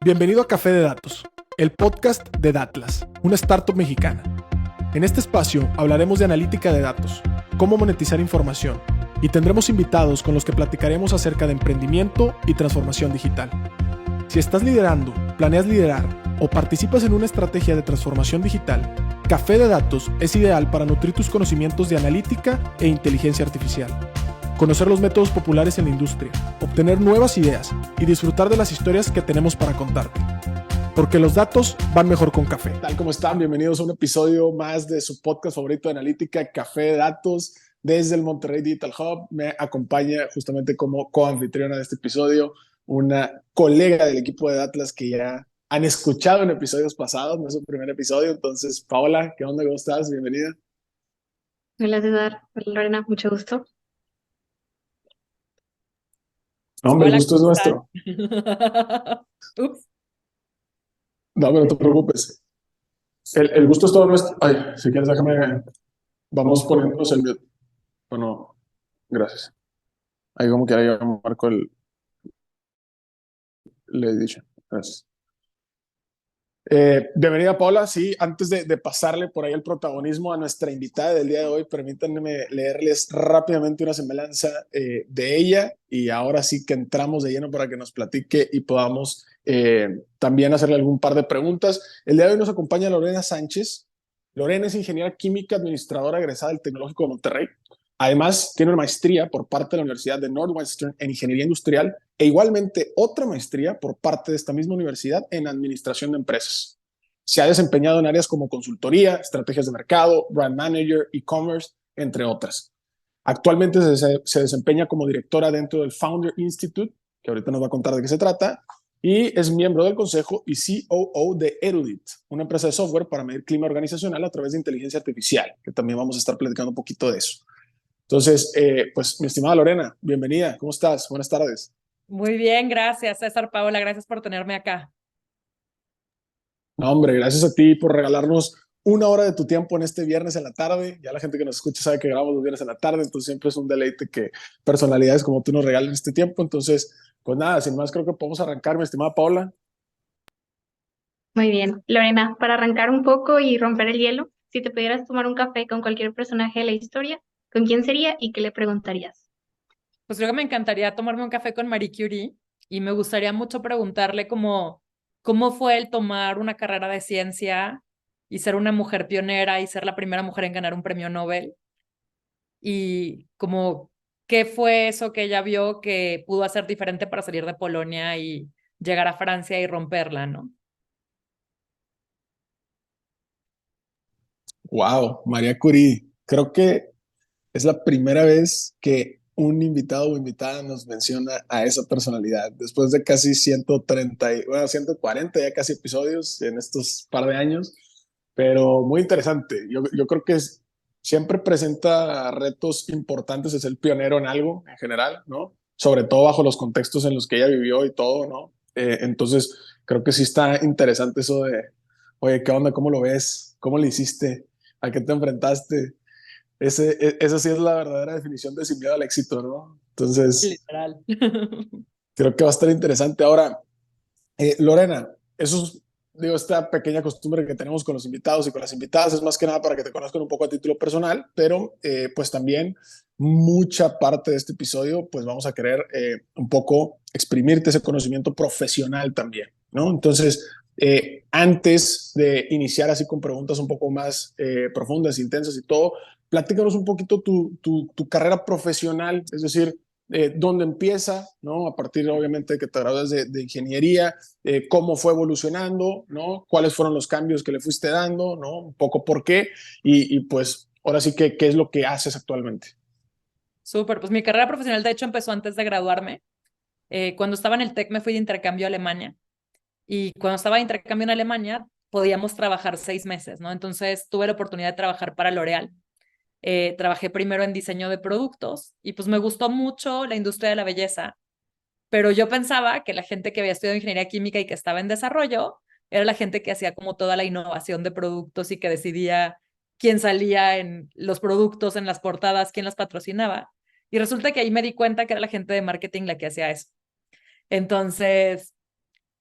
Bienvenido a Café de Datos, el podcast de Datlas, una startup mexicana. En este espacio hablaremos de analítica de datos, cómo monetizar información y tendremos invitados con los que platicaremos acerca de emprendimiento y transformación digital. Si estás liderando, planeas liderar o participas en una estrategia de transformación digital, Café de Datos es ideal para nutrir tus conocimientos de analítica e inteligencia artificial, conocer los métodos populares en la industria, obtener nuevas ideas y disfrutar de las historias que tenemos para contarte. Porque los datos van mejor con café. Tal como están, bienvenidos a un episodio más de su podcast favorito de analítica, Café de Datos, desde el Monterrey Digital Hub. Me acompaña justamente como coanfitriona de este episodio una colega del equipo de Atlas que ya han escuchado en episodios pasados, no es su primer episodio. Entonces, Paola, ¿qué onda? ¿Cómo estás? Bienvenida. Hola César, hola Lorena, mucho gusto. No, hombre, el Hola, gusto es ¿cómo están? nuestro. Ups. No, pero no te preocupes. El gusto es todo nuestro. Ay, si quieres, déjame. Vamos poniéndonos el mute. Bueno, gracias. Ahí como quiera yo marco la edition. Gracias. Bienvenida, Paula. Sí, antes de pasarle por ahí el protagonismo a nuestra invitada del día de hoy, permítanme leerles rápidamente una semblanza de ella y ahora sí que entramos de lleno para que nos platique y podamos también hacerle algún par de preguntas. El día de hoy nos acompaña Lorena Sánchez. Lorena es ingeniera química administradora egresada del Tecnológico de Monterrey. Además, tiene una maestría por parte de la Universidad de Northwestern en Ingeniería Industrial e igualmente otra maestría por parte de esta misma universidad en Administración de Empresas. Se ha desempeñado en áreas como consultoría, estrategias de mercado, brand manager, e-commerce, entre otras. Actualmente se desempeña como directora dentro del Founder Institute, que ahorita nos va a contar de qué se trata, y es miembro del consejo y COO de Erudit, una empresa de software para medir clima organizacional a través de inteligencia artificial, que también vamos a estar platicando un poquito de eso. Entonces, pues, mi estimada Lorena, bienvenida. ¿Cómo estás? Buenas tardes. Muy bien, gracias, César, Paola, gracias por tenerme acá. No, hombre, gracias a ti por regalarnos una hora de tu tiempo en este viernes en la tarde. Ya la gente que nos escucha sabe que grabamos los viernes en la tarde, entonces siempre es un deleite que personalidades como tú nos regalen este tiempo. Entonces, pues nada, sin más, creo que podemos arrancar, mi estimada Paola. Muy bien, Lorena, para arrancar un poco y romper el hielo, si te pudieras tomar un café con cualquier personaje de la historia, ¿con quién sería y qué le preguntarías? Pues creo que me encantaría tomarme un café con Marie Curie y me gustaría mucho preguntarle cómo fue el tomar una carrera de ciencia y ser una mujer pionera y ser la primera mujer en ganar un premio Nobel y como qué fue eso que ella vio que pudo hacer diferente para salir de Polonia y llegar a Francia y romperla, ¿no? Wow, María Curie. Creo que es la primera vez que un invitado o invitada nos menciona a esa personalidad. Después de casi 140 ya casi episodios en estos par de años, pero muy interesante. Yo creo que siempre presenta retos importantes, es el pionero en algo en general, ¿no? Sobre todo bajo los contextos en los que ella vivió y todo, ¿no? Entonces, creo que sí está interesante eso de, oye, ¿qué onda? ¿Cómo lo ves? ¿Cómo le hiciste? ¿A qué te enfrentaste? Esa sí es la verdadera definición de sin miedo al éxito, ¿no? Entonces, Literal. creo que va a estar interesante. Ahora, Lorena, eso es, digo, esta pequeña costumbre que tenemos con los invitados y con las invitadas es más que nada para que te conozcan un poco a título personal, pero pues también mucha parte de este episodio, pues vamos a querer un poco exprimirte ese conocimiento profesional también, ¿no? Entonces, antes de iniciar así con preguntas un poco más profundas, intensas y todo, platícanos un poquito tu carrera profesional, es decir, dónde empieza, ¿no? A partir, obviamente, de que te gradúas de ingeniería, cómo fue evolucionando, ¿no? Cuáles fueron los cambios que le fuiste dando, ¿no? Un poco por qué y pues ahora sí que qué es lo que haces actualmente. Súper, pues mi carrera profesional de hecho empezó antes de graduarme. Cuando estaba en el TEC me fui de intercambio a Alemania y cuando estaba de intercambio en Alemania podíamos trabajar 6 meses, ¿no? Entonces tuve la oportunidad de trabajar para L'Oréal. Trabajé primero en diseño de productos y pues me gustó mucho la industria de la belleza, pero yo pensaba que la gente que había estudiado ingeniería química y que estaba en desarrollo era la gente que hacía como toda la innovación de productos y que decidía quién salía en los productos, en las portadas, quién las patrocinaba. Y resulta que ahí me di cuenta que era la gente de marketing la que hacía eso. Entonces,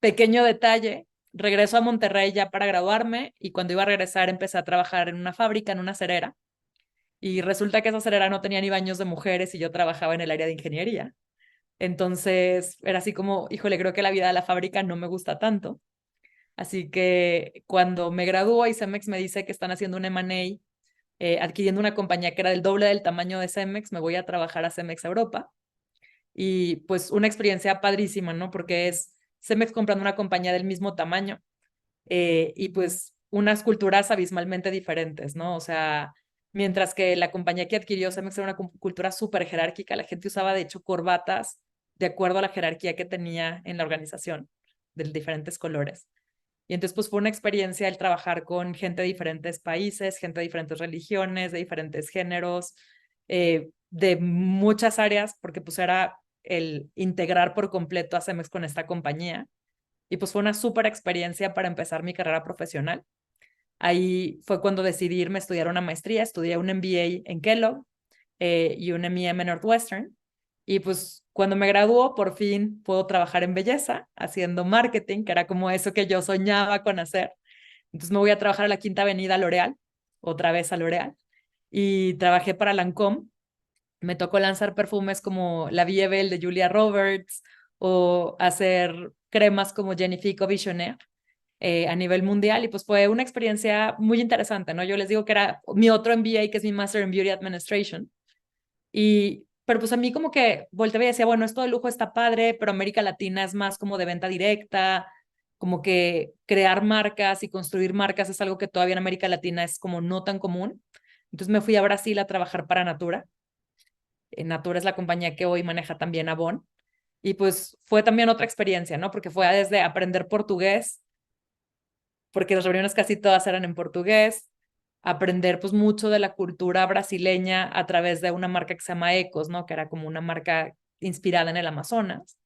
pequeño detalle, regreso a Monterrey ya para graduarme y cuando iba a regresar empecé a trabajar en una fábrica, en una acerera. Y resulta que esa acerera no tenía ni baños de mujeres y yo trabajaba en el área de ingeniería. Entonces era así como, híjole, creo que la vida de la fábrica no me gusta tanto. Así que cuando me gradúo y Cemex me dice que están haciendo un M&A, adquiriendo una compañía que era del doble del tamaño de Cemex, me voy a trabajar a Cemex Europa. Y pues una experiencia padrísima, ¿no? Porque es Cemex comprando una compañía del mismo tamaño y pues unas culturas abismalmente diferentes, ¿no? O sea, mientras que la compañía que adquirió Cemex era una cultura súper jerárquica, la gente usaba de hecho corbatas de acuerdo a la jerarquía que tenía en la organización, de diferentes colores. Y entonces pues fue una experiencia el trabajar con gente de diferentes países, gente de diferentes religiones, de diferentes géneros, de muchas áreas, porque pues era el integrar por completo a Cemex con esta compañía. Y pues fue una súper experiencia para empezar mi carrera profesional. Ahí fue cuando decidí irme a estudiar una maestría, estudié un MBA en Kellogg y un MEM en Northwestern. Y pues cuando me graduó, por fin puedo trabajar en belleza, haciendo marketing, que era como eso que yo soñaba con hacer. Entonces me voy a trabajar a la Quinta Avenida L'Oréal, otra vez a L'Oréal, y trabajé para Lancôme. Me tocó lanzar perfumes como la Vie Belle de Julia Roberts o hacer cremas como Genifique o Visionnaire a nivel mundial y pues fue una experiencia muy interesante, ¿no? Yo les digo que era mi otro MBA, que es mi Master in Beauty Administration, pero pues a mí como que volteaba y decía, bueno, esto de lujo está padre, pero América Latina es más como de venta directa, como que crear marcas y construir marcas es algo que todavía en América Latina es como no tan común. Entonces me fui a Brasil a trabajar para Natura. Natura es la compañía que hoy maneja también Avon. Y pues fue también otra experiencia, ¿no? Porque fue desde aprender portugués, porque las reuniones casi todas eran en portugués, aprender pues mucho de la cultura brasileña a través de una marca que se llama Ecos, ¿no? Que era como una marca inspirada en el Amazonas.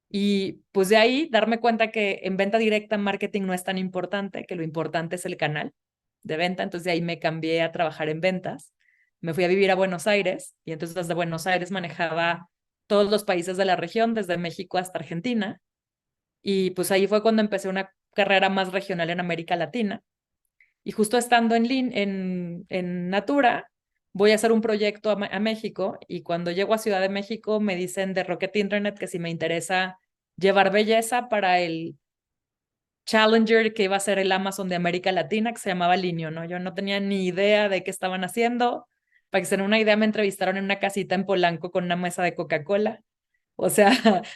Y pues de ahí darme cuenta que en venta directa marketing no es tan importante, que lo importante es el canal de venta. Entonces de ahí me cambié a trabajar en ventas. Me fui a vivir a Buenos Aires y entonces desde Buenos Aires manejaba todos los países de la región, desde México hasta Argentina. Y pues ahí fue cuando empecé una carrera más regional en América Latina. Y justo estando en Natura, voy a hacer un proyecto a México y cuando llego a Ciudad de México me dicen de Rocket Internet que si me interesa llevar belleza para el Challenger que iba a ser el Amazon de América Latina, que se llamaba Linio, ¿no? Yo no tenía ni idea de qué estaban haciendo. Para que se den una idea, me entrevistaron en una casita en Polanco con una mesa de Coca-Cola, o sea,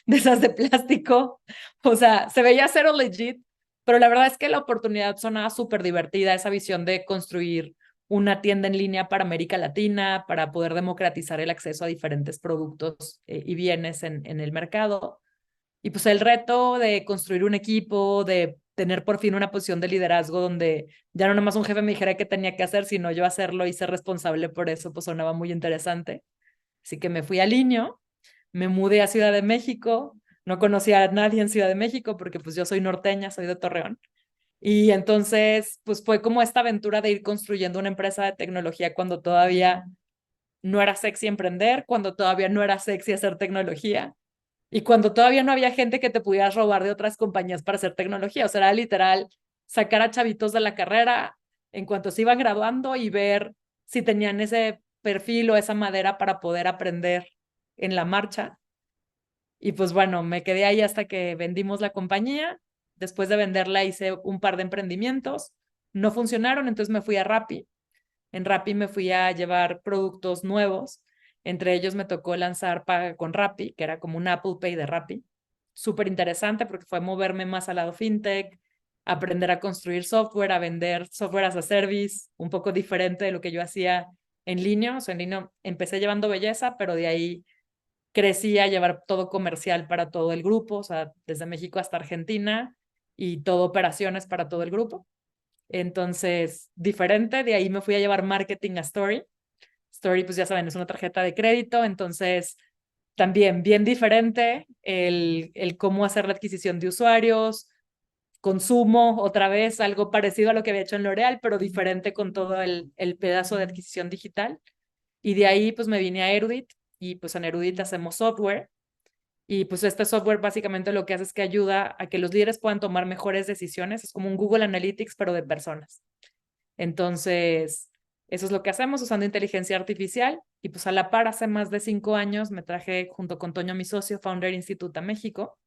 de esas de plástico. O sea, se veía cero legit, pero la verdad es que la oportunidad sonaba súper divertida, esa visión de construir una tienda en línea para América Latina, para poder democratizar el acceso a diferentes productos y bienes en el mercado. Y pues el reto de construir un equipo, de tener por fin una posición de liderazgo donde ya no nomás un jefe me dijera qué tenía que hacer, sino yo hacerlo y ser responsable por eso, pues sonaba muy interesante. Así que me fui a Linio, me mudé a Ciudad de México, no conocía a nadie en Ciudad de México porque pues yo soy norteña, soy de Torreón. Y entonces pues fue como esta aventura de ir construyendo una empresa de tecnología cuando todavía no era sexy emprender, cuando todavía no era sexy hacer tecnología y cuando todavía no había gente que te pudieras robar de otras compañías para hacer tecnología. O sea, era literal sacar a chavitos de la carrera en cuanto se iban graduando y ver si tenían ese perfil o esa madera para poder aprender en la marcha. Y pues bueno, me quedé ahí hasta que vendimos la compañía. Después de venderla hice un par de emprendimientos. No funcionaron, entonces me fui a Rappi. En Rappi me fui a llevar productos nuevos. Entre ellos me tocó lanzar Paga con Rappi, que era como un Apple Pay de Rappi. Súper interesante porque fue moverme más al lado fintech, aprender a construir software, a vender software as a service, un poco diferente de lo que yo hacía en línea. O sea, en línea empecé llevando belleza, pero de ahí crecí a llevar todo comercial para todo el grupo, o sea, desde México hasta Argentina y todo operaciones para todo el grupo. Entonces, diferente, de ahí me fui a llevar marketing a Story. Story, pues ya saben, es una tarjeta de crédito, entonces también bien diferente el cómo hacer la adquisición de usuarios, consumo, otra vez algo parecido a lo que había hecho en L'Oréal, pero diferente con todo el pedazo de adquisición digital. Y de ahí pues me vine a Erudit y pues en Erudit hacemos software Y pues este software básicamente lo que hace es que ayuda a que los líderes puedan tomar mejores decisiones. Es como un Google Analytics, pero de personas. Entonces, eso es lo que hacemos usando inteligencia artificial. Y pues a la par, hace más de 5 años me traje junto con Toño, mi socio, Founder Institute a México.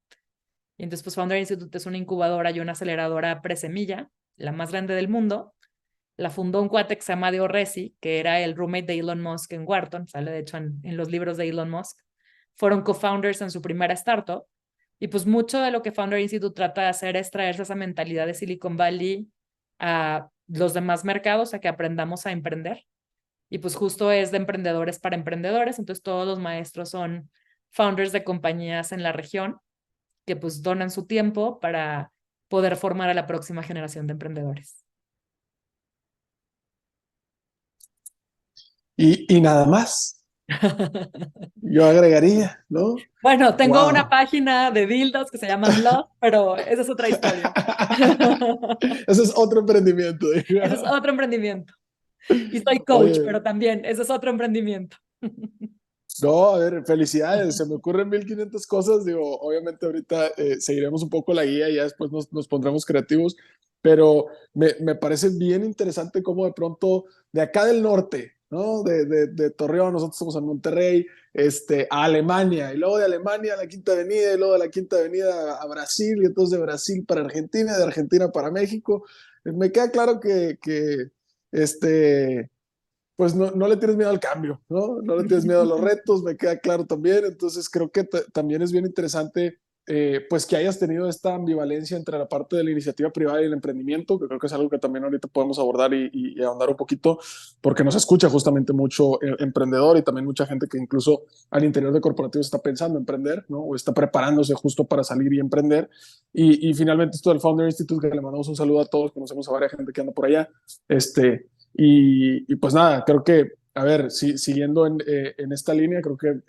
Y entonces, pues Founder Institute es una incubadora y una aceleradora presemilla, la más grande del mundo. La fundó un cuate que se llama Deo Resi, que era el roommate de Elon Musk en Wharton, sale de hecho en los libros de Elon Musk. Fueron co-founders en su primera startup. Y pues mucho de lo que Founder Institute trata de hacer es traerse esa mentalidad de Silicon Valley a los demás mercados, a que aprendamos a emprender. Y pues justo es de emprendedores para emprendedores. Entonces todos los maestros son founders de compañías en la región que pues donan su tiempo para poder formar a la próxima generación de emprendedores. Y nada más, yo agregaría, ¿no? Bueno, tengo una Wow. página de dildos que se llama Love, pero esa es otra historia. Ese es otro emprendimiento. Ese es otro emprendimiento. Y soy coach, Oye, pero también ese es otro emprendimiento. no, a ver, felicidades, se me ocurren 1500 cosas, digo, obviamente ahorita seguiremos un poco la guía y ya después nos pondremos creativos, pero me parece bien interesante cómo de pronto de acá del norte, ¿no? De Torreón, nosotros estamos en Monterrey, a Alemania, y luego de Alemania a la Quinta Avenida, y luego de la Quinta Avenida a Brasil, y entonces de Brasil para Argentina, de Argentina para México. Me queda claro que pues no le tienes miedo al cambio, ¿no? No le tienes miedo a los retos, me queda claro también. Entonces creo que también es bien interesante, pues que hayas tenido esta ambivalencia entre la parte de la iniciativa privada y el emprendimiento, que creo que es algo que también ahorita podemos abordar y ahondar un poquito, porque nos escucha justamente mucho emprendedor y también mucha gente que incluso al interior de corporativos está pensando en emprender, ¿no? O está preparándose justo para salir y emprender. Y finalmente esto del Founder Institute, que le mandamos un saludo a todos, conocemos a varias gente que anda por allá, y pues nada, creo que, a ver, siguiendo en esta línea, creo que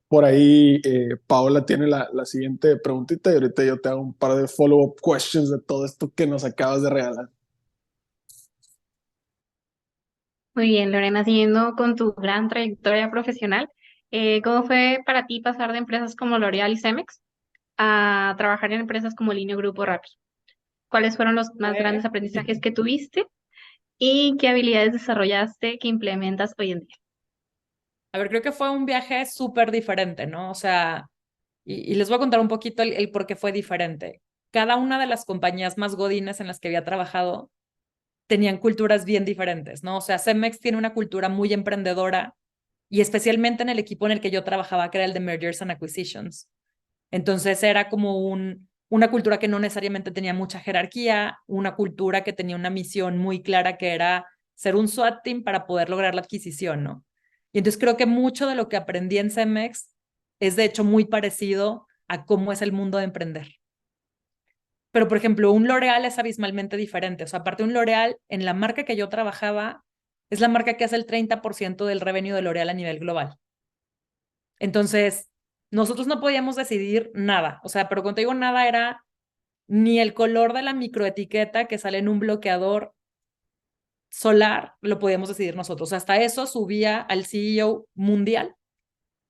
por ahí Paola tiene la siguiente preguntita y ahorita yo te hago un par de follow-up questions de todo esto que nos acabas de regalar. Muy bien, Lorena, siguiendo con tu gran trayectoria profesional, ¿cómo fue para ti pasar de empresas como L'Oréal y Cemex a trabajar en empresas como Linio Grupo Rappi? ¿Cuáles fueron los más grandes aprendizajes que tuviste y qué habilidades desarrollaste que implementas hoy en día? A ver, creo que fue un viaje súper diferente, ¿no? O sea, y les voy a contar un poquito el por qué fue diferente. Cada una de las compañías más godines en las que había trabajado tenían culturas bien diferentes, ¿no? O sea, Cemex tiene una cultura muy emprendedora y especialmente en el equipo en el que yo trabajaba, que era el de Mergers and Acquisitions. Entonces era como una cultura que no necesariamente tenía mucha jerarquía, una cultura que tenía una misión muy clara que era ser un SWAT team para poder lograr la adquisición, ¿no? Y entonces creo que mucho de lo que aprendí en Cemex es de hecho muy parecido a cómo es el mundo de emprender. Pero, por ejemplo, un L'Oreal es abismalmente diferente. O sea, aparte un L'Oreal, en la marca que yo trabajaba, es la marca que hace el 30% del revenue de L'Oreal a nivel global. Entonces, nosotros no podíamos decidir nada. O sea, pero cuando te digo nada era ni el color de la microetiqueta que sale en un bloqueador solar, lo podíamos decidir nosotros. Hasta eso subía al CEO mundial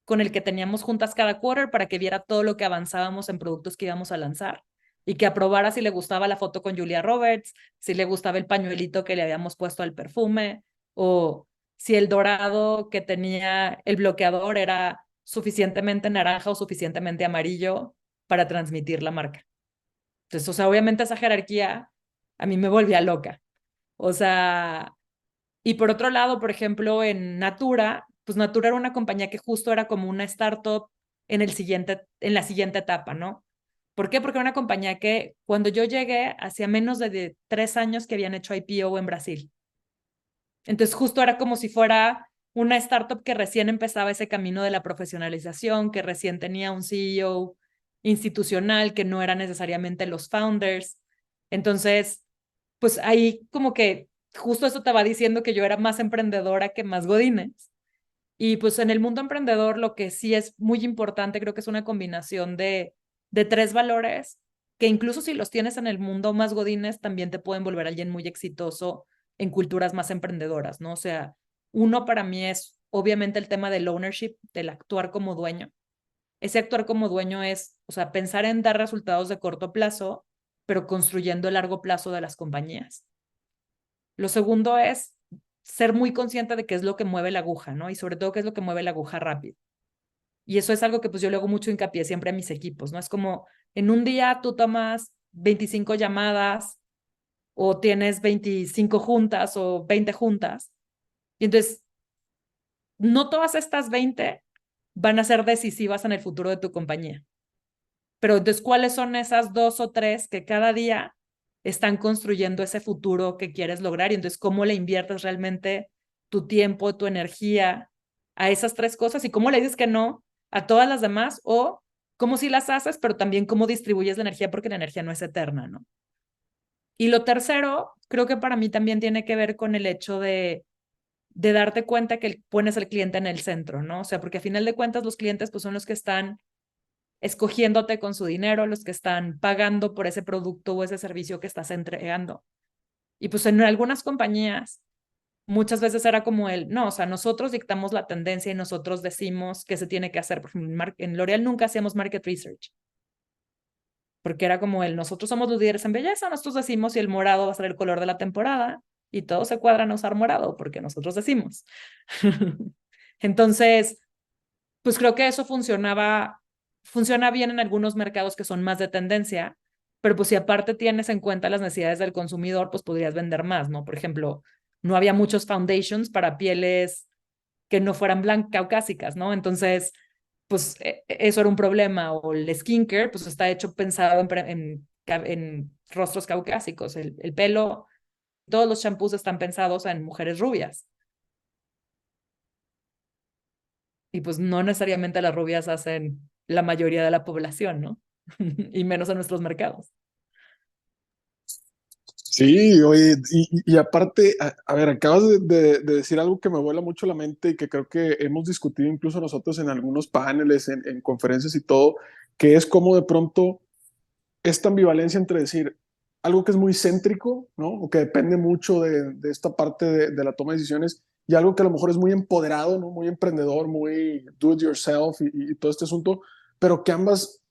con el que teníamos juntas cada quarter para que viera todo lo que avanzábamos en productos que íbamos a lanzar y que aprobara si le gustaba la foto con Julia Roberts, si le gustaba el pañuelito que le habíamos puesto al perfume o si el dorado que tenía el bloqueador era suficientemente naranja o suficientemente amarillo para transmitir la marca. Entonces, o sea, obviamente esa jerarquía a mí me volvía loca. O sea, y por otro lado, por ejemplo, en Natura, pues Natura era una compañía que justo era como una startup en la siguiente etapa, ¿no? ¿Por qué? Porque era una compañía que cuando yo llegué, hacía menos de 3 años que habían hecho IPO en Brasil. Entonces justo era como si fuera una startup que recién empezaba ese camino de la profesionalización, que recién tenía un CEO institucional, que no eran necesariamente los founders. Entonces, pues ahí como que justo eso te va diciendo que yo era más emprendedora que más godines. Y pues en el mundo emprendedor lo que sí es muy importante, creo que es una combinación de 3 valores que incluso si los tienes en el mundo más godines, también te pueden volver alguien muy exitoso en culturas más emprendedoras, ¿no? O sea, uno para mí es obviamente el tema del ownership, del actuar como dueño. ese actuar como dueño es, o sea, pensar en dar resultados de corto plazo, pero construyendo el largo plazo de las compañías. Lo segundo es ser muy consciente de qué es lo que mueve la aguja, ¿no? Y sobre todo qué es lo que mueve la aguja rápido. Y eso es algo que pues yo le hago mucho hincapié siempre a mis equipos, ¿no? Es como en un día tú tomas 25 llamadas o tienes 25 juntas o 20 juntas. Y entonces, no todas estas 20 van a ser decisivas en el futuro de tu compañía. Pero entonces, ¿cuáles son esas 2 o 3 que cada día están construyendo ese futuro que quieres lograr? Y entonces, ¿cómo le inviertes realmente tu tiempo, tu energía a esas 3 cosas? ¿Y cómo le dices que no a todas las demás? O cómo sí las haces, pero también cómo distribuyes la energía, porque la energía no es eterna, ¿no? Y lo tercero, creo que para mí también tiene que ver con el hecho de darte cuenta que pones al cliente en el centro, ¿no? O sea, porque a final de cuentas los clientes pues son los que están escogiéndote con su dinero, los que están pagando por ese producto o ese servicio que estás entregando. Y pues en algunas compañías muchas veces era como no, o sea, nosotros dictamos la tendencia y nosotros decimos qué se tiene que hacer. Por ejemplo, en L'Oréal nunca hacíamos market research, porque era como nosotros somos los líderes en belleza, nosotros decimos si el morado va a ser el color de la temporada y todos se cuadran a usar morado porque nosotros decimos. Entonces, pues creo que eso funciona bien en algunos mercados que son más de tendencia, pero pues si aparte tienes en cuenta las necesidades del consumidor, pues podrías vender más, ¿no? Por ejemplo, no había muchos foundations para pieles que no fueran caucásicas, ¿no? Entonces, pues eso era un problema. O el skincare, pues está hecho pensado en rostros caucásicos. El pelo, todos los shampoos están pensados en mujeres rubias. Y pues no necesariamente las rubias hacen la mayoría de la población, ¿no? Y menos en nuestros mercados. Sí, oye, y aparte, a ver, acabas de decir algo que me vuela mucho la mente y que creo que hemos discutido incluso nosotros en algunos paneles, en conferencias y todo, que es como de pronto esta ambivalencia entre decir algo que es muy céntrico, ¿no? O que depende mucho de esta parte de la toma de decisiones y algo que a lo mejor es muy empoderado, ¿no? Muy emprendedor, muy do it yourself y todo este asunto, pero que ambas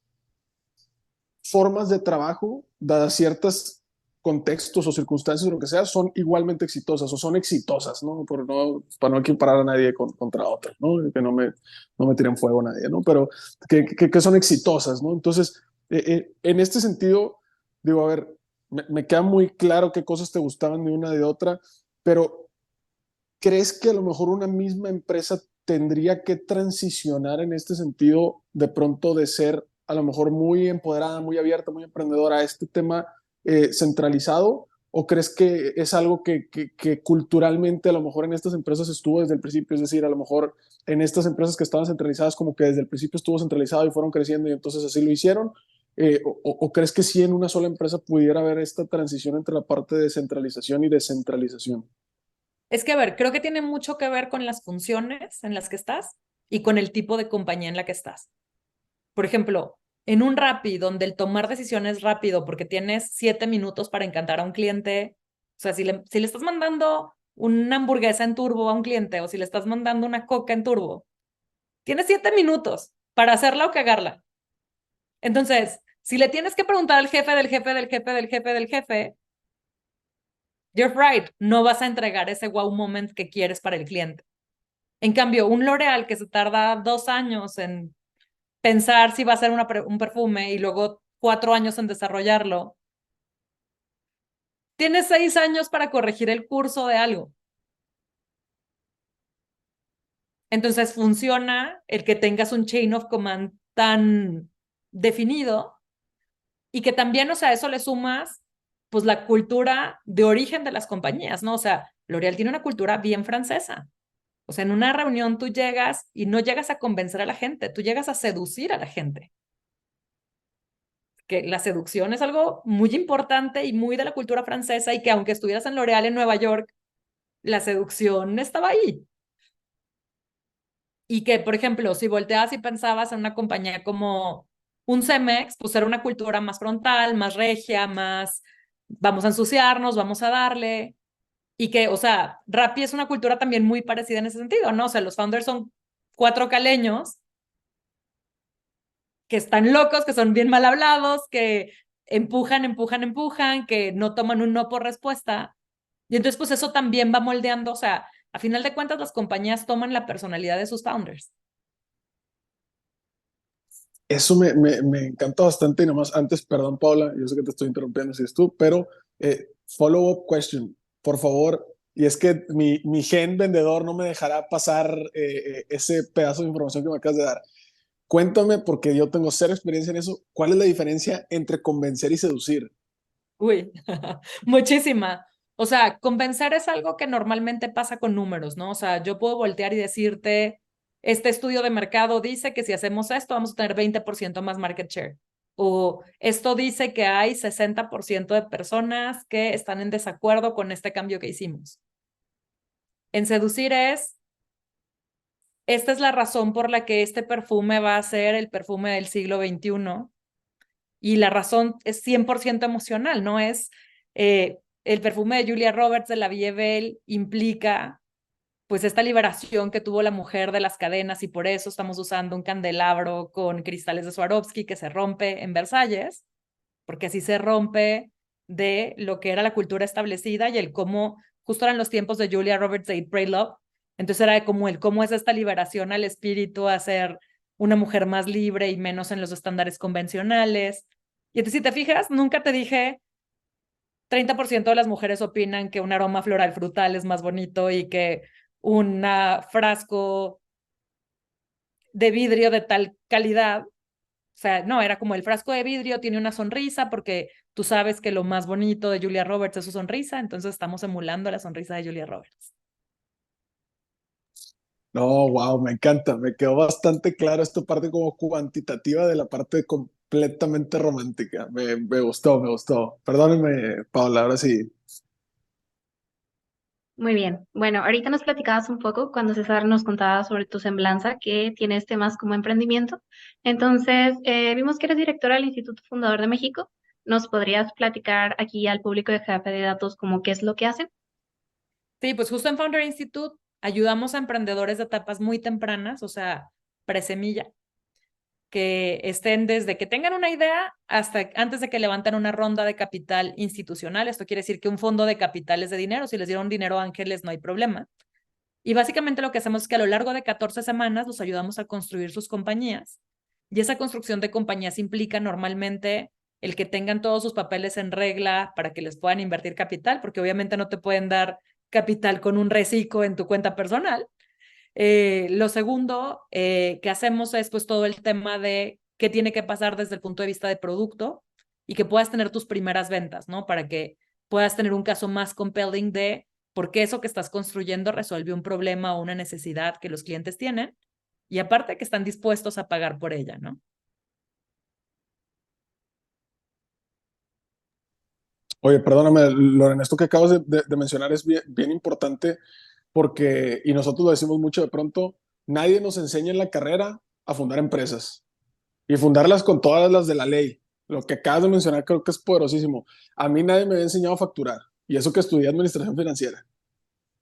formas de trabajo, dadas ciertos contextos o circunstancias o lo que sea, son igualmente exitosas o son exitosas, ¿no? Para no equiparar a nadie contra otro, ¿no? Que no me tiren fuego a nadie, ¿no? Pero que son exitosas, ¿no? Entonces, en este sentido, digo, a ver, me queda muy claro qué cosas te gustaban de una de otra, pero ¿crees que a lo mejor una misma empresa tendría que transicionar en este sentido de pronto de ser a lo mejor muy empoderada, muy abierta, muy emprendedora a este tema centralizado? ¿O crees que es algo que culturalmente a lo mejor en estas empresas estuvo desde el principio? Es decir, a lo mejor en estas empresas que estaban centralizadas como que desde el principio estuvo centralizado y fueron creciendo y entonces así lo hicieron. O crees que sí en una sola empresa pudiera haber esta transición entre la parte de centralización y descentralización? Es que, a ver, creo que tiene mucho que ver con las funciones en las que estás y con el tipo de compañía en la que estás. Por ejemplo, en un Rappi, donde el tomar decisiones rápido porque tienes 7 minutos para encantar a un cliente, o sea, si le estás mandando una hamburguesa en turbo a un cliente o si le estás mandando una coca en turbo, tienes 7 minutos para hacerla o cagarla. Entonces, si le tienes que preguntar al jefe del jefe del jefe del jefe del jefe, you're right, no vas a entregar ese wow moment que quieres para el cliente. En cambio, un L'Oreal que se tarda 2 años en pensar si va a ser un perfume y luego 4 años en desarrollarlo, tienes 6 años para corregir el curso de algo. Entonces funciona el que tengas un chain of command tan definido y que también, o sea, eso le sumas pues la cultura de origen de las compañías, ¿no? O sea, L'Oréal tiene una cultura bien francesa. O sea, en una reunión tú llegas y no llegas a convencer a la gente, tú llegas a seducir a la gente. Que la seducción es algo muy importante y muy de la cultura francesa y que aunque estuvieras en L'Oréal en Nueva York, la seducción estaba ahí. Y que, por ejemplo, si volteabas y pensabas en una compañía como un Cemex, pues era una cultura más frontal, más regia, más vamos a ensuciarnos, vamos a darle. Y que, o sea, Rappi es una cultura también muy parecida en ese sentido, ¿no? O sea, los founders son 4 caleños que están locos, que son bien mal hablados, que empujan, que no toman un no por respuesta. Y entonces, pues eso también va moldeando, o sea, a final de cuentas, las compañías toman la personalidad de sus founders. Eso me encanta bastante y nomás antes, perdón Paula, yo sé que te estoy interrumpiendo si es tú, pero follow-up question, por favor, y es que mi gen vendedor no me dejará pasar ese pedazo de información que me acabas de dar. Cuéntame, porque yo tengo cero experiencia en eso, ¿cuál es la diferencia entre convencer y seducir? Uy, muchísima. O sea, convencer es algo que normalmente pasa con números, ¿no? O sea, yo puedo voltear y decirte, este estudio de mercado dice que si hacemos esto vamos a tener 20% más market share. O esto dice que hay 60% de personas que están en desacuerdo con este cambio que hicimos. En seducir es, esta es la razón por la que este perfume va a ser el perfume del siglo XXI. Y la razón es 100% emocional, no es el perfume de Julia Roberts de la Vie Belle implica pues esta liberación que tuvo la mujer de las cadenas y por eso estamos usando un candelabro con cristales de Swarovski que se rompe en Versalles, porque así se rompe de lo que era la cultura establecida y el cómo, justo eran los tiempos de Julia Roberts de Eat, Pray, Love, entonces era como el cómo es esta liberación al espíritu a ser una mujer más libre y menos en los estándares convencionales. Y entonces, si te fijas, nunca te dije 30% de las mujeres opinan que un aroma floral frutal es más bonito y que un frasco de vidrio de tal calidad. O sea, no, era como el frasco de vidrio tiene una sonrisa porque tú sabes que lo más bonito de Julia Roberts es su sonrisa, entonces estamos emulando la sonrisa de Julia Roberts. No, wow, me encanta, me quedó bastante claro esta parte como cuantitativa de la parte completamente romántica. Me gustó, me gustó. Perdónenme, Paula, ahora sí. Muy bien. Bueno, ahorita nos platicabas un poco cuando César nos contaba sobre tu semblanza, que tienes temas como emprendimiento. Entonces, vimos que eres directora del Instituto Fundador de México. ¿Nos podrías platicar aquí al público de Jefe de Datos como qué es lo que hacen? Sí, pues justo en Founder Institute ayudamos a emprendedores de etapas muy tempranas, o sea, presemilla, que estén desde que tengan una idea hasta antes de que levanten una ronda de capital institucional. Esto quiere decir que un fondo de capital es de dinero. Si les dieron dinero a ángeles, no hay problema. Y básicamente lo que hacemos es que a lo largo de 14 semanas los ayudamos a construir sus compañías. Y esa construcción de compañías implica normalmente el que tengan todos sus papeles en regla para que les puedan invertir capital, porque obviamente no te pueden dar capital con un reciclo en tu cuenta personal. Lo segundo que hacemos es pues todo el tema de qué tiene que pasar desde el punto de vista de producto y que puedas tener tus primeras ventas, ¿no? Para que puedas tener un caso más compelling de por qué eso que estás construyendo resuelve un problema o una necesidad que los clientes tienen y aparte que están dispuestos a pagar por ella, ¿no? Oye, perdóname, Lorena, esto que acabas de mencionar es bien, bien importante porque, y nosotros lo decimos mucho de pronto, nadie nos enseña en la carrera a fundar empresas y fundarlas con todas las de la ley. Lo que acabas de mencionar creo que es poderosísimo. A mí nadie me había enseñado a facturar y eso que estudié administración financiera.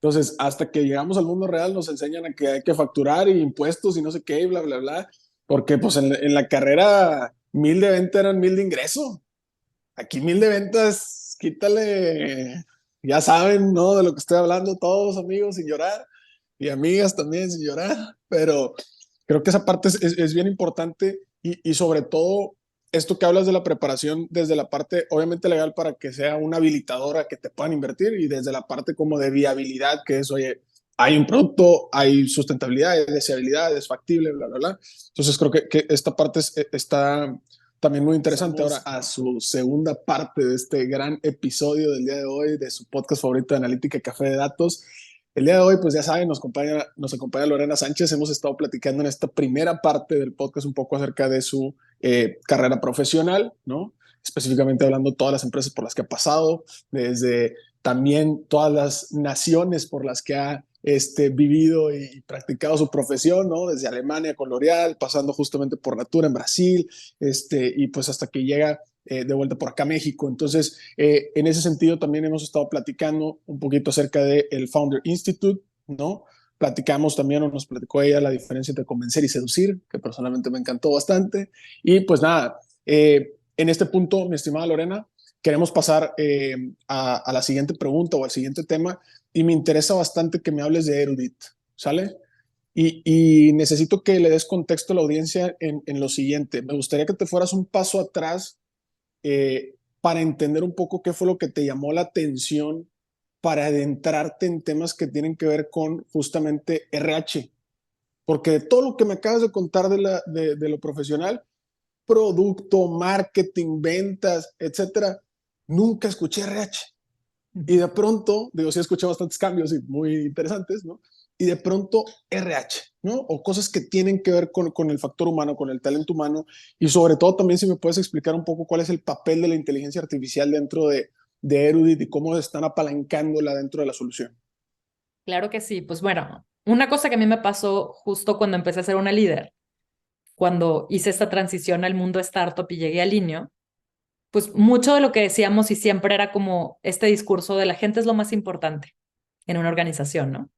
Entonces, hasta que llegamos al mundo real nos enseñan a que hay que facturar y impuestos y no sé qué y bla, bla, bla, porque pues en la carrera 1000 de venta eran 1000 de ingreso. Aquí 1000 de ventas, quítale, ya saben, ¿no? De lo que estoy hablando todos amigos sin llorar y amigas también sin llorar, pero creo que esa parte es bien importante y sobre todo esto que hablas de la preparación desde la parte obviamente legal para que sea una habilitadora que te puedan invertir y desde la parte como de viabilidad que es, oye, hay un producto, hay sustentabilidad, hay deseabilidad, es factible, bla, bla, bla. Entonces creo que esta parte está también muy interesante. Ahora a su segunda parte de este gran episodio del día de hoy de su podcast favorito de analítica Café de Datos. El día de hoy, pues ya saben, nos acompaña Lorena Sánchez. Hemos estado platicando en esta primera parte del podcast un poco acerca de su carrera profesional, ¿no? Específicamente hablando de todas las empresas por las que ha pasado, desde también todas las naciones por las que ha vivido y practicado su profesión, ¿no? Desde Alemania con L'Oréal, pasando justamente por Natura en Brasil, y pues hasta que llega de vuelta por acá a México. Entonces, en ese sentido también hemos estado platicando un poquito acerca del Founder Institute, ¿no? platicamos también, o nos platicó ella, la diferencia entre convencer y seducir, que personalmente me encantó bastante. Y pues nada, en este punto, mi estimada Lorena, queremos pasar a la siguiente pregunta o al siguiente tema, y me interesa bastante que me hables de Erudit, ¿sale? Y necesito que le des contexto a la audiencia en lo siguiente. Me gustaría que te fueras un paso atrás para entender un poco qué fue lo que te llamó la atención para adentrarte en temas que tienen que ver con justamente RH. Porque de todo lo que me acabas de contar de lo profesional, producto, marketing, ventas, etcétera, nunca escuché RH. Y de pronto, digo, sí escuché bastantes cambios y muy interesantes, ¿no? Y de pronto RH, ¿no? O cosas que tienen que ver con el factor humano, con el talento humano, y sobre todo también si me puedes explicar un poco cuál es el papel de la inteligencia artificial dentro de Erudit y cómo están apalancándola dentro de la solución. Claro que sí. Pues bueno, una cosa que a mí me pasó justo cuando empecé a ser una líder, cuando hice esta transición al mundo startup y llegué a Linio, pues mucho de lo que decíamos y siempre era como este discurso de la gente es lo más importante en una organización, ¿no?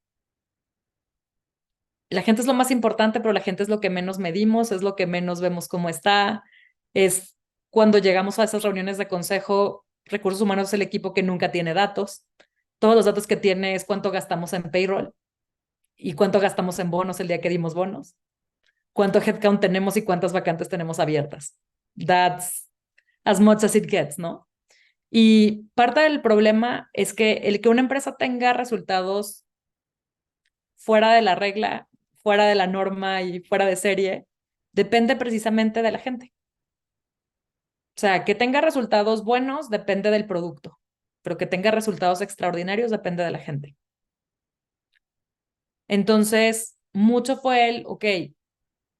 La gente es lo más importante, pero la gente es lo que menos medimos, es lo que menos vemos cómo está, es cuando llegamos a esas reuniones de consejo, recursos humanos es el equipo que nunca tiene datos. Todos los datos que tiene es cuánto gastamos en payroll y cuánto gastamos en bonos el día que dimos bonos, cuánto headcount tenemos y cuántas vacantes tenemos abiertas. That's as much as it gets, ¿no? Y parte del problema es que el que una empresa tenga resultados fuera de la regla, fuera de la norma y fuera de serie, depende precisamente de la gente. O sea, que tenga resultados buenos depende del producto, pero que tenga resultados extraordinarios depende de la gente. Entonces, mucho fue ok,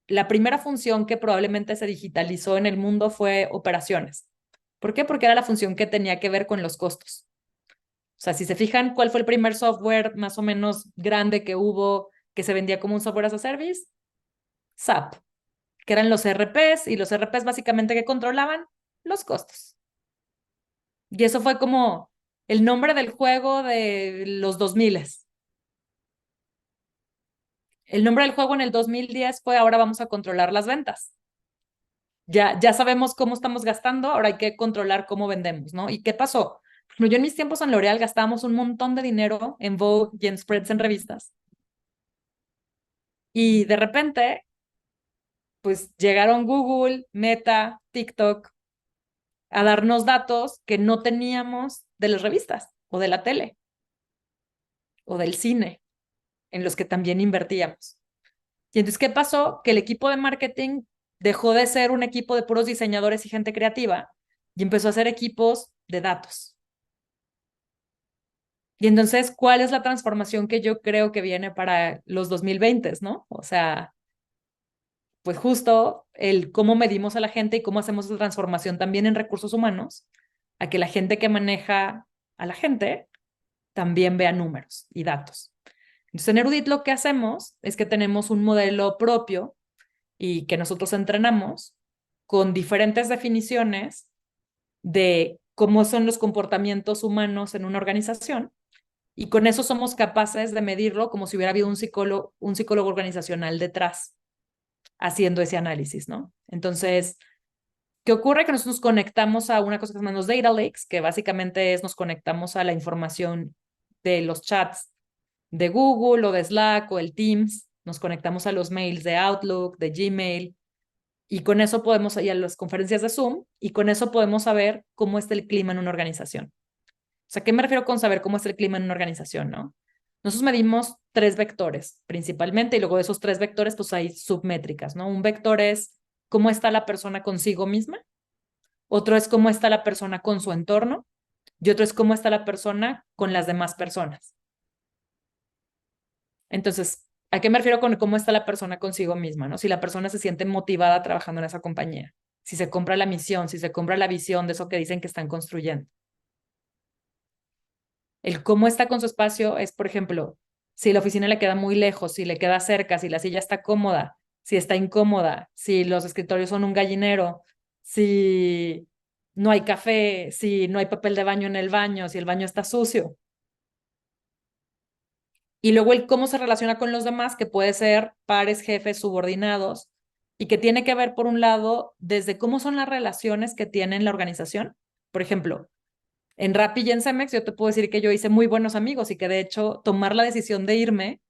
la primera función que probablemente se digitalizó en el mundo fue operaciones. ¿Por qué? Porque era la función que tenía que ver con los costos. O sea, si se fijan, ¿cuál fue el primer software más o menos grande que hubo que se vendía como un software as a service? SAP, que eran los ERPs, y los ERPs básicamente que controlaban los costos. Y eso fue como el nombre del juego de los 2000. El nombre del juego en el 2010 fue ahora vamos a controlar las ventas. Ya sabemos cómo estamos gastando, ahora hay que controlar cómo vendemos, ¿no? ¿Y qué pasó? Yo en mis tiempos en L'Oréal gastábamos un montón de dinero en Vogue y en spreads en revistas. Y de repente, pues llegaron Google, Meta, TikTok a darnos datos que no teníamos de las revistas o de la tele o del cine, en los que también invertíamos. Y entonces, ¿qué pasó? Que el equipo de marketing dejó de ser un equipo de puros diseñadores y gente creativa y empezó a ser equipos de datos. Y entonces, ¿cuál es la transformación que yo creo que viene para los 2020, ¿no? O sea, pues justo el cómo medimos a la gente y cómo hacemos esa transformación también en recursos humanos, a que la gente que maneja a la gente también vea números y datos. Entonces, en Erudit lo que hacemos es que tenemos un modelo propio y que nosotros entrenamos con diferentes definiciones de cómo son los comportamientos humanos en una organización, y con eso somos capaces de medirlo como si hubiera habido un psicólogo organizacional detrás haciendo ese análisis, ¿no? Entonces, ¿qué ocurre? Que nosotros nos conectamos a una cosa que se llama los data lakes, que básicamente es nos conectamos a la información de los chats de Google o de Slack o el Teams, nos conectamos a los mails de Outlook, de Gmail, y con eso podemos ir a las conferencias de Zoom, y con eso podemos saber cómo está el clima en una organización. O sea, ¿qué me refiero con saber cómo está el clima en una organización, no? Nosotros medimos 3 vectores principalmente, y luego de esos 3 vectores pues hay submétricas, ¿no? Un vector es cómo está la persona consigo misma, otro es cómo está la persona con su entorno, y otro es cómo está la persona con las demás personas. Entonces, ¿a qué me refiero con cómo está la persona consigo misma, no? Si la persona se siente motivada trabajando en esa compañía, si se compra la misión, si se compra la visión de eso que dicen que están construyendo. El cómo está con su espacio es, por ejemplo, si la oficina le queda muy lejos, si le queda cerca, si la silla está cómoda, si está incómoda, si los escritorios son un gallinero, si no hay café, si no hay papel de baño en el baño, si el baño está sucio. Y luego el cómo se relaciona con los demás, que puede ser pares, jefes, subordinados, y que tiene que ver, por un lado, desde cómo son las relaciones que tiene en la organización. Por ejemplo, en Rappi y en Cemex yo te puedo decir que yo hice muy buenos amigos y que de hecho tomar la decisión de irme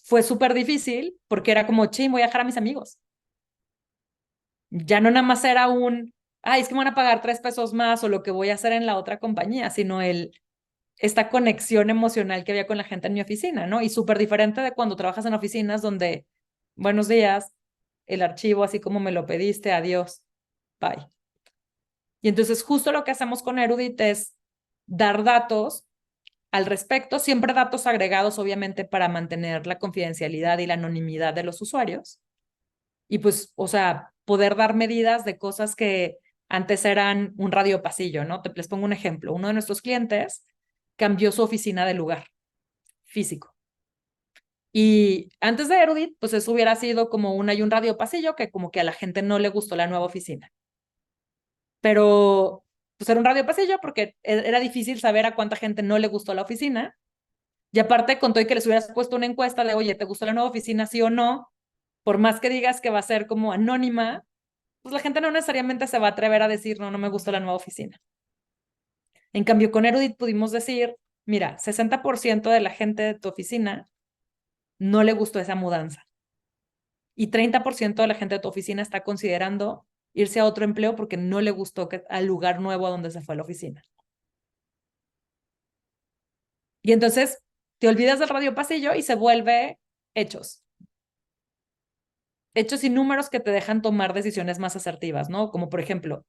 fue súper difícil porque era como, ching, voy a dejar a mis amigos. Ya no nada más era es que me van a pagar 3 pesos más o lo que voy a hacer en la otra compañía, sino esta conexión emocional que había con la gente en mi oficina, ¿no? Y súper diferente de cuando trabajas en oficinas donde, buenos días, el archivo así como me lo pediste, adiós, bye. Y entonces justo lo que hacemos con Erudit es dar datos al respecto, siempre datos agregados obviamente para mantener la confidencialidad y la anonimidad de los usuarios. Y pues, o sea, poder dar medidas de cosas que antes eran un radio pasillo, ¿no? Les pongo un ejemplo. Uno de nuestros clientes cambió su oficina de lugar físico. Y antes de Erudit, pues eso hubiera sido como un radio pasillo que como que a la gente no le gustó la nueva oficina. Pero pues era un radio pasillo porque era difícil saber a cuánta gente no le gustó la oficina. Y aparte contó que les hubieras puesto una encuesta de, oye, ¿te gustó la nueva oficina, sí o no? Por más que digas que va a ser como anónima, pues la gente no necesariamente se va a atrever a decir, no, no me gustó la nueva oficina. En cambio, con Erudit pudimos decir, mira, 60% de la gente de tu oficina no le gustó esa mudanza. Y 30% de la gente de tu oficina está considerando irse a otro empleo porque no le gustó al lugar nuevo a donde se fue la oficina. Y entonces te olvidas del radio pasillo y se vuelve hechos. Hechos y números que te dejan tomar decisiones más asertivas, ¿no? Como por ejemplo,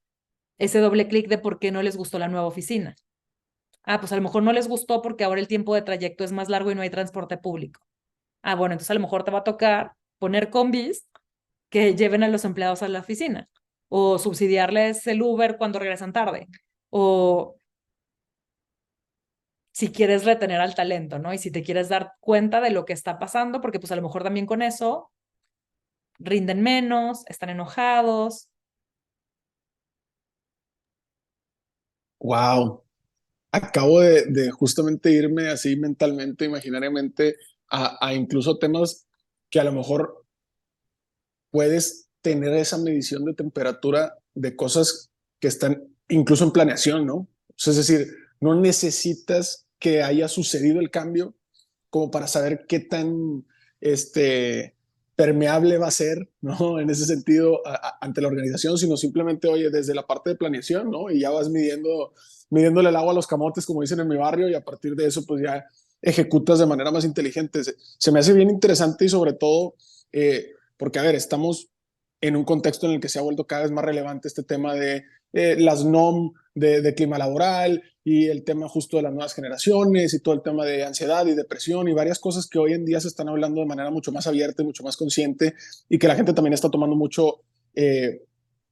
ese doble clic de por qué no les gustó la nueva oficina. Pues a lo mejor no les gustó porque ahora el tiempo de trayecto es más largo y no hay transporte público. Bueno, entonces a lo mejor te va a tocar poner combis que lleven a los empleados a la oficina o subsidiarles el Uber cuando regresan tarde o si quieres retener al talento, ¿no? Y si te quieres dar cuenta de lo que está pasando, porque pues a lo mejor también con eso rinden menos, están enojados. Wow. Acabo de justamente irme así mentalmente, imaginariamente, a incluso temas que a lo mejor puedes tener esa medición de temperatura de cosas que están incluso en planeación, ¿no? O sea, es decir, no necesitas que haya sucedido el cambio como para saber qué tan permeable va a ser, ¿no? En ese sentido, ante la organización, sino simplemente, oye, desde la parte de planeación, ¿no? Y ya vas midiéndole el agua a los camotes, como dicen en mi barrio, y a partir de eso, pues ya ejecutas de manera más inteligente. Se me hace bien interesante y sobre todo, porque, a ver, estamos en un contexto en el que se ha vuelto cada vez más relevante este tema de las NOM de clima laboral y el tema justo de las nuevas generaciones y todo el tema de ansiedad y depresión y varias cosas que hoy en día se están hablando de manera mucho más abierta y mucho más consciente y que la gente también está tomando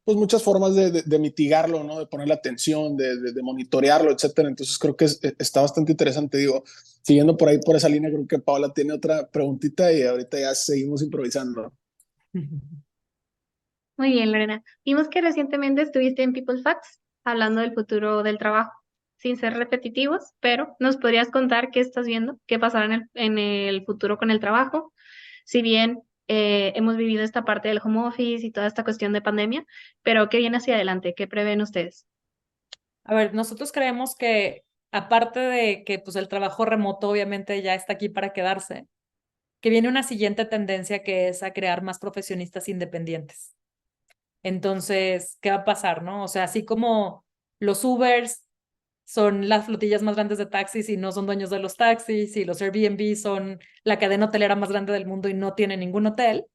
pues muchas formas de mitigarlo, ¿no? De ponerle atención, de monitorearlo, etcétera. Entonces creo que está bastante interesante. Digo, siguiendo por ahí por esa línea, creo que Paola tiene otra preguntita y ahorita ya seguimos improvisando. Muy bien, Lorena. Vimos que recientemente estuviste en People Facts hablando del futuro del trabajo, sin ser repetitivos, pero ¿nos podrías contar qué estás viendo, qué pasará en el futuro con el trabajo? Si bien hemos vivido esta parte del home office y toda esta cuestión de pandemia, pero ¿qué viene hacia adelante? ¿Qué prevén ustedes? A ver, nosotros creemos que aparte de que pues el trabajo remoto obviamente ya está aquí para quedarse, que viene una siguiente tendencia que es a crear más profesionistas independientes. Entonces, ¿qué va a pasar, no? O sea, así como los Ubers son las flotillas más grandes de taxis y no son dueños de los taxis, y los Airbnb son la cadena hotelera más grande del mundo y no tienen ningún hotel,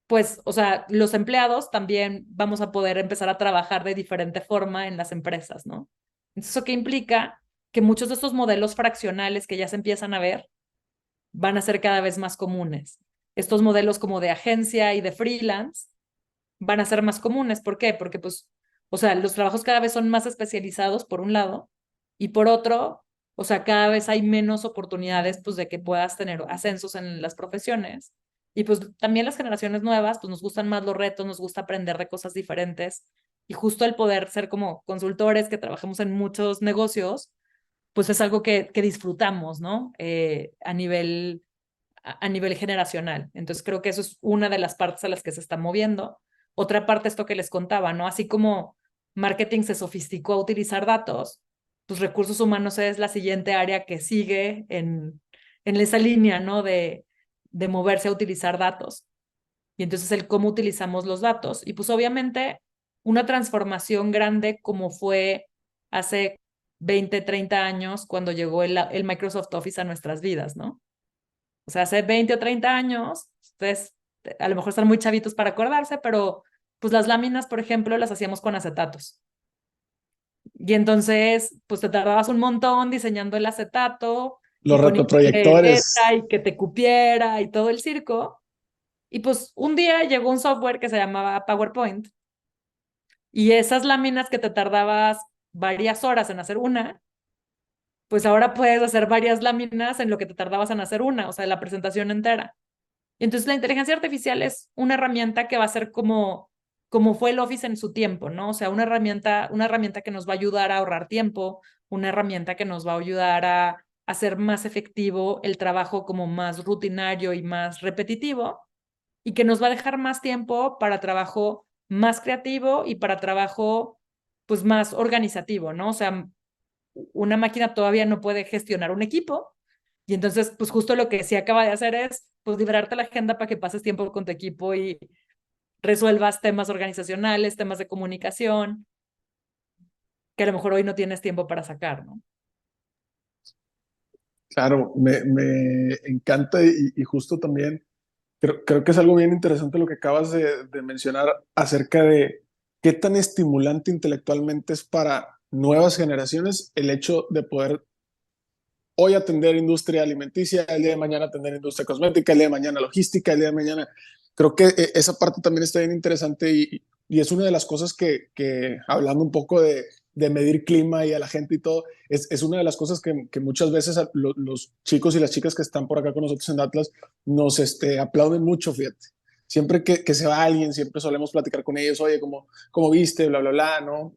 pues, o sea, los empleados también vamos a poder empezar a trabajar de diferente forma en las empresas, ¿no? Entonces, ¿eso qué implica? Que muchos de estos modelos fraccionales que ya se empiezan a ver van a ser cada vez más comunes. Estos modelos como de agencia y de freelance van a ser más comunes. ¿Por qué? Porque, pues, o sea, los trabajos cada vez son más especializados, por un lado, y por otro, o sea, cada vez hay menos oportunidades, pues, de que puedas tener ascensos en las profesiones. Y pues también las generaciones nuevas, pues nos gustan más los retos, nos gusta aprender de cosas diferentes. Y justo el poder ser como consultores que trabajemos en muchos negocios, pues es algo que disfrutamos, ¿no? A nivel generacional. Entonces creo que eso es una de las partes a las que se está moviendo. Otra parte, esto que les contaba, ¿no? Así como marketing se sofisticó a utilizar datos, pues recursos humanos es la siguiente área que sigue en esa línea, ¿no? De moverse a utilizar datos. Y entonces el cómo utilizamos los datos. Y pues obviamente una transformación grande como fue hace 20, 30 años cuando llegó el Microsoft Office a nuestras vidas, ¿no? O sea, hace 20 o 30 años, ustedes a lo mejor están muy chavitos para acordarse, pero pues las láminas, por ejemplo, las hacíamos con acetatos. Y entonces, pues te tardabas un montón diseñando el acetato y Los poniéndole retroproyectores. letra y que te cupiera y todo el circo. Y pues un día llegó un software que se llamaba PowerPoint y esas láminas que te tardabas varias horas en hacer una, pues ahora puedes hacer varias láminas en lo que te tardabas en hacer una, o sea, la presentación entera. Entonces, la inteligencia artificial es una herramienta que va a ser como fue el Office en su tiempo, ¿no? O sea, una herramienta que nos va a ayudar a ahorrar tiempo, una herramienta que nos va a ayudar a hacer más efectivo el trabajo como más rutinario y más repetitivo, y que nos va a dejar más tiempo para trabajo más creativo y para trabajo pues más organizativo, ¿no? O sea, una máquina todavía no puede gestionar un equipo y entonces pues justo lo que sí acaba de hacer es pues liberarte la agenda para que pases tiempo con tu equipo y resuelvas temas organizacionales, temas de comunicación, que a lo mejor hoy no tienes tiempo para sacar, ¿no? Claro, me encanta y justo también creo que es algo bien interesante lo que acabas de mencionar acerca de qué tan estimulante intelectualmente es para nuevas generaciones el hecho de poder hoy atender industria alimenticia, el día de mañana atender industria cosmética, el día de mañana logística, el día de mañana. Creo que esa parte también está bien interesante y es una de las cosas que hablando un poco de medir clima y a la gente y todo, es una de las cosas que muchas veces los chicos y las chicas que están por acá con nosotros en Atlas nos aplauden mucho, fíjate. Siempre que se va alguien, siempre solemos platicar con ellos, oye, ¿cómo viste? Bla, bla, bla, ¿no?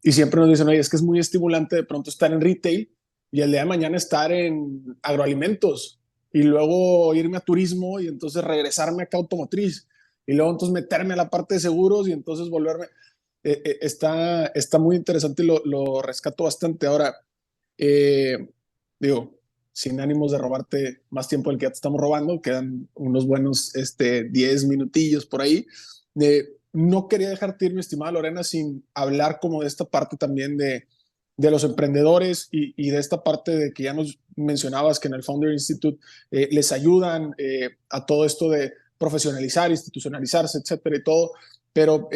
Y siempre nos dicen, oye, es que es muy estimulante de pronto estar en retail y el día de mañana estar en agroalimentos y luego irme a turismo y entonces regresarme acá a automotriz y luego entonces meterme a la parte de seguros y entonces volverme. Está muy interesante y lo rescato bastante. Ahora, eh, digo, sin ánimos de robarte más tiempo del que ya te estamos robando, quedan unos buenos 10 minutillos por ahí. No quería dejarte ir, mi estimada Lorena, sin hablar como de esta parte también de los emprendedores y de esta parte de que ya nos mencionabas que en el Founder Institute les ayudan a todo esto de profesionalizar, institucionalizarse, etcétera y todo, pero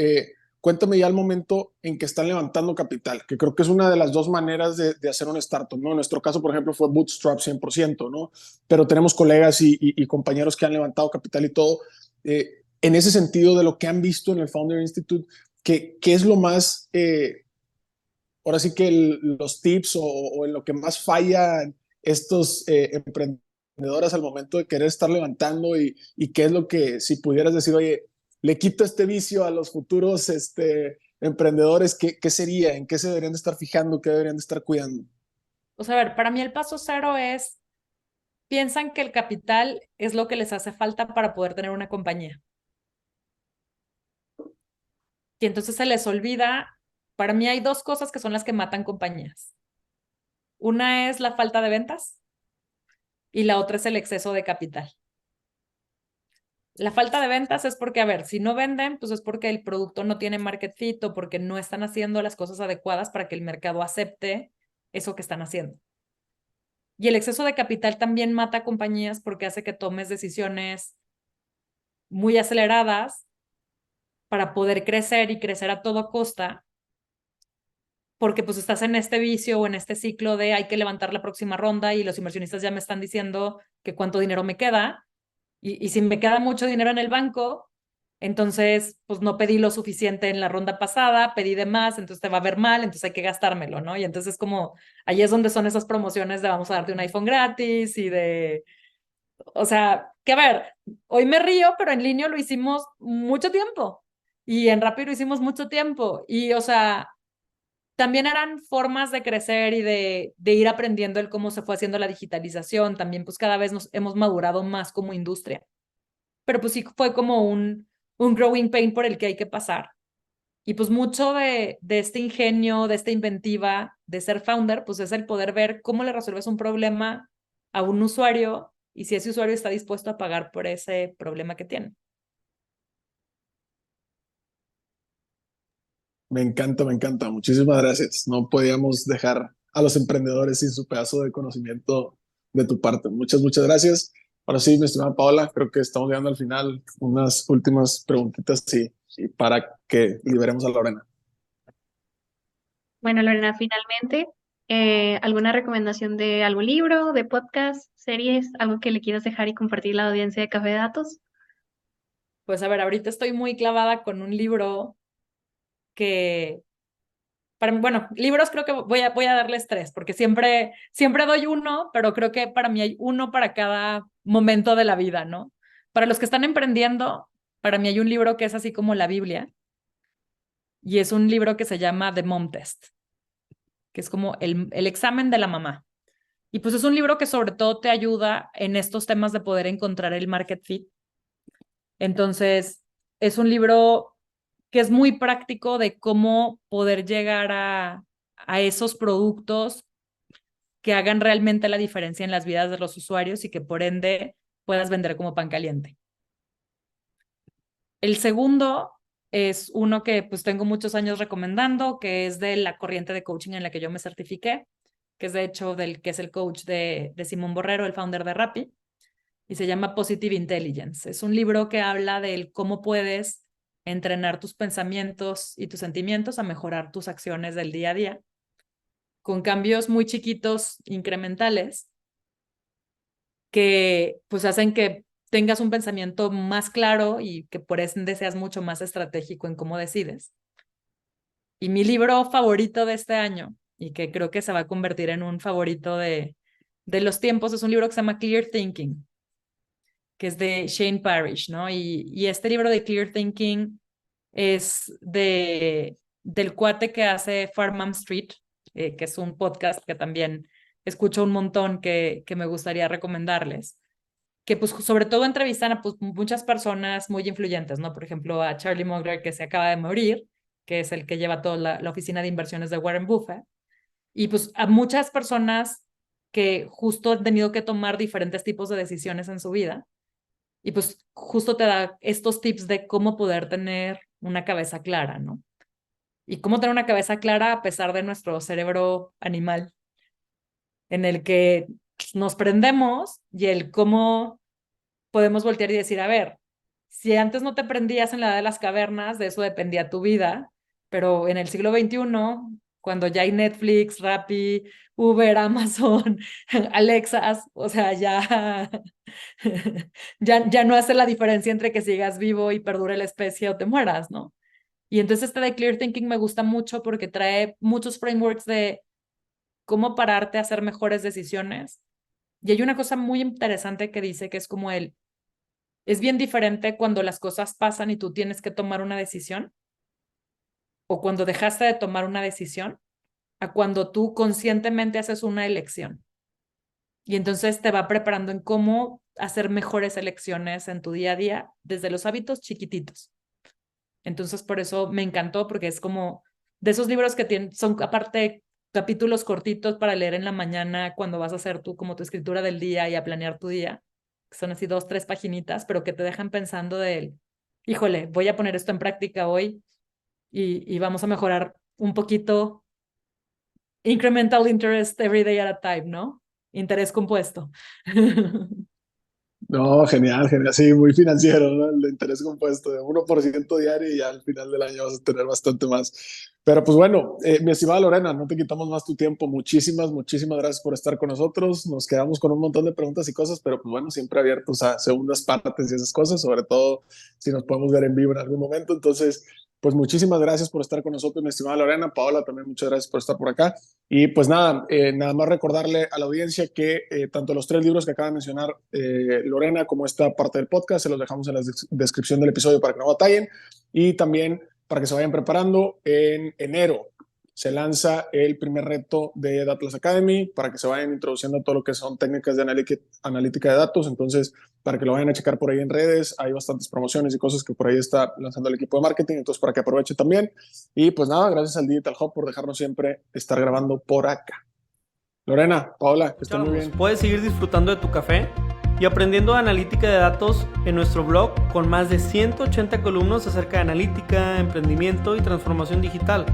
cuéntame ya el momento en que están levantando capital, que creo que es una de las dos maneras de hacer un startup, ¿no? En nuestro caso, por ejemplo, fue Bootstrap 100%, ¿no? Pero tenemos colegas y compañeros que han levantado capital y todo. En ese sentido de lo que han visto en el Founder Institute, ¿qué es lo más ahora sí que los tips o en lo que más fallan estos emprendedoras al momento de querer estar levantando y qué es lo que, si pudieras decir, oye, le quito este vicio a los futuros emprendedores, ¿qué sería? ¿En qué se deberían de estar fijando? ¿Qué deberían de estar cuidando? O sea, a ver, para mí el paso cero es, piensan que el capital es lo que les hace falta para poder tener una compañía. Y entonces se les olvida, para mí hay dos cosas que son las que matan compañías. Una es la falta de ventas y la otra es el exceso de capital. La falta de ventas es porque, a ver, si no venden, pues es porque el producto no tiene market fit o porque no están haciendo las cosas adecuadas para que el mercado acepte eso que están haciendo. Y el exceso de capital también mata compañías porque hace que tomes decisiones muy aceleradas para poder crecer y crecer a toda costa, porque pues estás en este vicio o en este ciclo de hay que levantar la próxima ronda y los inversionistas ya me están diciendo que cuánto dinero me queda y si me queda mucho dinero en el banco, entonces pues no pedí lo suficiente en la ronda pasada, pedí de más, entonces te va a ver mal, entonces hay que gastármelo, ¿no? Y entonces como ahí es donde son esas promociones de vamos a darte un iPhone gratis y de, o sea, que a ver, hoy me río, pero en línea lo hicimos mucho tiempo y en Rappi lo hicimos mucho tiempo y o sea también eran formas de crecer y de ir aprendiendo el cómo se fue haciendo la digitalización. También pues cada vez nos hemos madurado más como industria. Pero pues sí fue como un growing pain por el que hay que pasar. Y pues mucho de este ingenio, de esta inventiva, de ser founder, pues es el poder ver cómo le resuelves un problema a un usuario y si ese usuario está dispuesto a pagar por ese problema que tiene. Me encanta, me encanta. Muchísimas gracias. No podíamos dejar a los emprendedores sin su pedazo de conocimiento de tu parte. Muchas, muchas gracias. Ahora sí, mi estimada Paola, creo que estamos llegando al final. Unas últimas preguntitas y para que liberemos a Lorena. Bueno, Lorena, finalmente, ¿alguna recomendación de algún libro, de podcast, series, algo que le quieras dejar y compartir a la audiencia de Café de Datos? Pues a ver, ahorita estoy muy clavada con un libro que, bueno, libros creo que voy a darles tres, porque siempre doy uno, pero creo que para mí hay uno para cada momento de la vida, ¿no? Para los que están emprendiendo, para mí hay un libro que es así como la Biblia, y es un libro que se llama The Mom Test, que es como el examen de la mamá. Y pues es un libro que sobre todo te ayuda en estos temas de poder encontrar el market fit. Entonces, es un libro que es muy práctico de cómo poder llegar a esos productos que hagan realmente la diferencia en las vidas de los usuarios y que por ende puedas vender como pan caliente. El segundo es uno que pues tengo muchos años recomendando, que es de la corriente de coaching en la que yo me certifiqué, que es de hecho que es el coach de Simón Borrero, el founder de Rappi, y se llama Positive Intelligence. Es un libro que habla del cómo puedes entrenar tus pensamientos y tus sentimientos a mejorar tus acciones del día a día, con cambios muy chiquitos, incrementales, que pues hacen que tengas un pensamiento más claro y que por ende seas mucho más estratégico en cómo decides. Y mi libro favorito de este año, y que creo que se va a convertir en un favorito de los tiempos, es un libro que se llama Clear Thinking, que es de Shane Parrish, ¿no? Y este libro de Clear Thinking es del cuate que hace Farnham Street, que es un podcast que también escucho un montón que me gustaría recomendarles, que pues sobre todo entrevistan a pues, muchas personas muy influyentes, ¿no? Por ejemplo, a Charlie Munger, que se acaba de morir, que es el que lleva toda la oficina de inversiones de Warren Buffett, y pues a muchas personas que justo han tenido que tomar diferentes tipos de decisiones en su vida, y pues justo te da estos tips de cómo poder tener una cabeza clara, ¿no? Y cómo tener una cabeza clara a pesar de nuestro cerebro animal, en el que nos prendemos y el cómo podemos voltear y decir, a ver, si antes no te prendías en la edad de las cavernas, de eso dependía tu vida, pero en el siglo XXI, cuando ya hay Netflix, Rappi, Uber, Amazon, Alexas, o sea, ya no hace la diferencia entre que sigas vivo y perdure la especie o te mueras, ¿no? Y entonces este de Clear Thinking me gusta mucho porque trae muchos frameworks de cómo pararte a hacer mejores decisiones. Y hay una cosa muy interesante que dice que es como es bien diferente cuando las cosas pasan y tú tienes que tomar una decisión o cuando dejaste de tomar una decisión a cuando tú conscientemente haces una elección. Y entonces te va preparando en cómo hacer mejores elecciones en tu día a día desde los hábitos chiquititos. Entonces por eso me encantó porque es como de esos libros que son aparte capítulos cortitos para leer en la mañana cuando vas a hacer como tu escritura del día y a planear tu día, que son así 2, 3 paginitas, pero que te dejan pensando híjole, voy a poner esto en práctica hoy y vamos a mejorar un poquito incremental interest every day at a time, ¿no? Interés compuesto. No, genial, genial. Sí, muy financiero, ¿no? El de interés compuesto de 1% diario y ya al final del año vas a tener bastante más. Pero pues bueno, mi estimada Lorena, no te quitamos más tu tiempo. Muchísimas, muchísimas gracias por estar con nosotros. Nos quedamos con un montón de preguntas y cosas, pero pues bueno, siempre abiertos a segundas partes y esas cosas, sobre todo si nos podemos ver en vivo en algún momento. Entonces, pues muchísimas gracias por estar con nosotros, mi estimada Lorena. Paola, también muchas gracias por estar por acá. Y pues nada, nada más recordarle a la audiencia que tanto los 3 libros que acaba de mencionar Lorena como esta parte del podcast se los dejamos en la descripción del episodio para que no batallen y también para que se vayan preparando en enero. se lanza el primer reto de Datlas Academy para que se vayan introduciendo a todo lo que son técnicas de analítica de datos. Entonces, para que lo vayan a checar por ahí en redes, hay bastantes promociones y cosas que por ahí está lanzando el equipo de marketing, entonces para que aproveche también. Y pues nada, gracias al Digital Hub por dejarnos siempre estar grabando por acá. Lorena, Paola, que estén muy bien. Puedes seguir disfrutando de tu café y aprendiendo analítica de datos en nuestro blog con más de 180 columnas acerca de analítica, emprendimiento y transformación digital.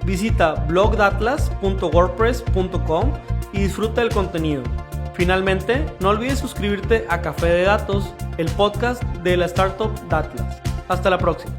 Visita blogdatlas.wordpress.com y disfruta del contenido. Finalmente, no olvides suscribirte a Café de Datos, el podcast de la startup Datlas. Hasta la próxima.